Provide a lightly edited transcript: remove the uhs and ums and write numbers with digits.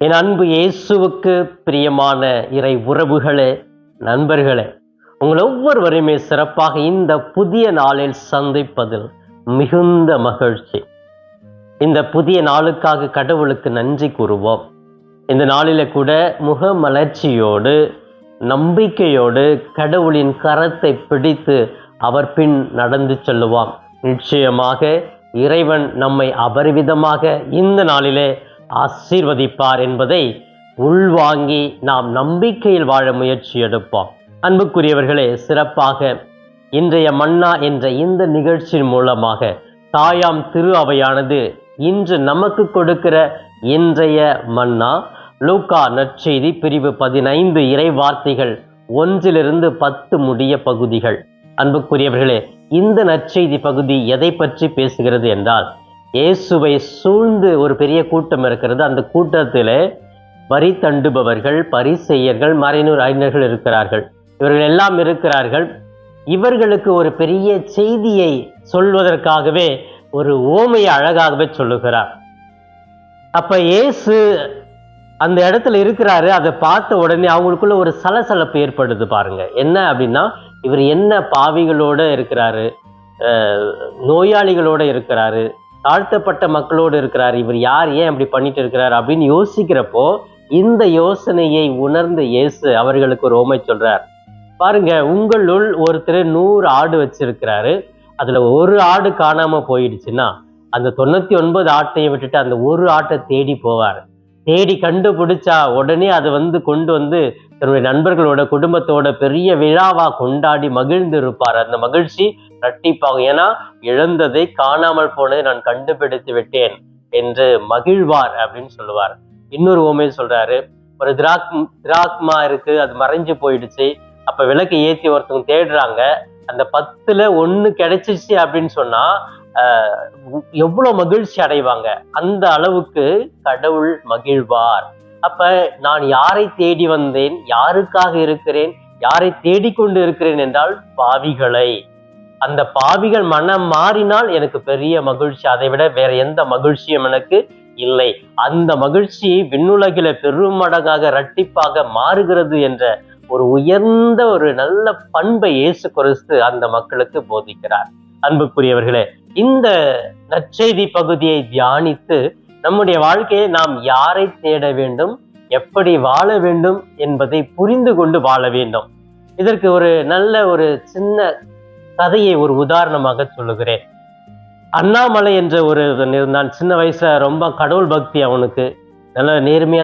என் அன்பு இயேசுவுக்கு பிரியமான இறை உறவுகளே, நண்பர்களே, உங்கள் ஒவ்வொருவரையுமே சிறப்பாக இந்த புதிய நாளில் சந்திப்பதில் மிகுந்த மகிழ்ச்சி. இந்த புதிய நாளுக்காக கடவுளுக்கு நன்றி கூறுவோம். இந்த நாளில கூட முகமலர்ச்சியோடு நம்பிக்கையோடு கடவுளின் கரத்தை பிடித்து அவர் பின் நடந்து செல்லுவோம். நிச்சயமாக இறைவன் நம்மை அபரிவிதமாக இந்த நாளிலே ஆசீர்வதிப்பார் என்பதை உள்வாங்கி நாம் நம்பிக்கையில் வாழ முயற்சி எடுப்போம். அன்புக்குரியவர்களே, சிறப்பாக இன்றைய மன்னா என்ற இந்த நிகழ்ச்சியின் மூலமாக தாயாம் திரு அவையானது இன்று நமக்கு கொடுக்கிற இன்றைய மன்னா லூக்கா நற்செய்தி பிரிவு 15 இறை வார்த்தைகள் 1 - 10 முடிய பகுதிகள். அன்புக்குரியவர்களே, இந்த நற்செய்தி பகுதி எதை பற்றி பேசுகிறது என்றால், இயேசுவை சூழ்ந்து ஒரு பெரிய கூட்டம் இருக்கிறது. அந்த கூட்டத்திலே வரி தண்டுபவர்கள், பரிசேயர்கள், மறைநூறு அறிஞர்கள் இருக்கிறார்கள். இவர்கள் எல்லாம் இருக்கிறார்கள். இவர்களுக்கு ஒரு பெரிய செய்தியை சொல்வதற்காகவே ஒரு ஓமையை அழகாகவே சொல்லுகிறார். அப்ப இயேசு அந்த இடத்துல இருக்கிறாரு. அதை பார்த்த உடனே அவங்களுக்குள்ள ஒரு சலசலப்பு ஏற்படுது. பாருங்க, என்ன அப்படின்னா, இவர் என்ன பாவிகளோட இருக்கிறாரு, நோயாளிகளோட இருக்கிறாரு, தாழ்த்தப்பட்ட மக்களோடு இருக்கிறார், இவர் யார், ஏன் அப்படி பண்ணிட்டு இருக்கிறார் அப்படின்னு யோசிக்கிறப்போ இந்த யோசனையை உணர்ந்த இயேசு அவர்களுக்கு ஒரு ஓமை சொல்றார். பாருங்க, உங்களுள் ஒருத்தர் 100 ஆடு வச்சிருக்கிறாரு. அதுல ஒரு ஆடு காணாம போயிடுச்சுன்னா அந்த 99 ஆட்டையும் விட்டுட்டு அந்த ஒரு ஆட்டை தேடி போவார். தேடி கண்டுபிடிச்சா உடனே அதை கொண்டு வந்து தன்னுடைய நண்பர்களோட குடும்பத்தோட பெரிய விழாவா கொண்டாடி மகிழ்ந்து இருப்பார். அந்த மகிழ்ச்சி இரட்டிப்பாகும். ஏன்னா, இழந்ததை, காணாமல் போனதை நான் கண்டுபிடித்து விட்டேன் என்று மகிழ்வார் அப்படின்னு சொல்லுவார். இன்னொரு ஓமை சொல்றாரு. ஒரு திராக்மா இருக்கு, அது மறைஞ்சு போயிடுச்சு. அப்ப விளக்கு ஏத்தி ஒருத்தவங்க தேடுறாங்க. அந்த 10ல் 1 கிடைச்சிச்சு அப்படின்னு சொன்னா எவ்வளவு மகிழ்ச்சி அடைவாங்க. அந்த அளவுக்கு கடவுள் மகிழ்வார். அப்ப நான் யாரை தேடி வந்தேன், யாருக்காக இருக்கிறேன், யாரை தேடிக்கொண்டு இருக்கிறேன் என்றால் பாவிகளை. அந்த பாவிகள் மனம் மாறினால் எனக்கு பெரிய மகிழ்ச்சி. அதை விட வேற எந்த மகிழ்ச்சியும் எனக்கு இல்லை. அந்த மகிழ்ச்சி விண்ணுலகில பெருமடங்காக இரட்டிப்பாக மாறுகிறது என்ற ஒரு உயர்ந்த ஒரு நல்ல பண்பை இயேசு கிறிஸ்து அந்த மக்களுக்கு போதிக்கிறார். அன்புக்குரியவர்களே, இந்த நற்செய்தி பகுதியை தியானித்து நம்முடைய வாழ்க்கையை நாம் யாரை தேட வேண்டும், எப்படி வாழ வேண்டும் என்பதை புரிந்து கொண்டு வாழ வேண்டும். இதற்கு ஒரு நல்ல ஒரு சின்ன கதையை ஒரு உதாரணமாக சொல்லுகிறேன். அண்ணாமலை என்ற ஒரு இருந்தான். சின்ன வயசுல ரொம்ப கடவுள் பக்தி அவனுக்கு, நல்ல நேர்மையா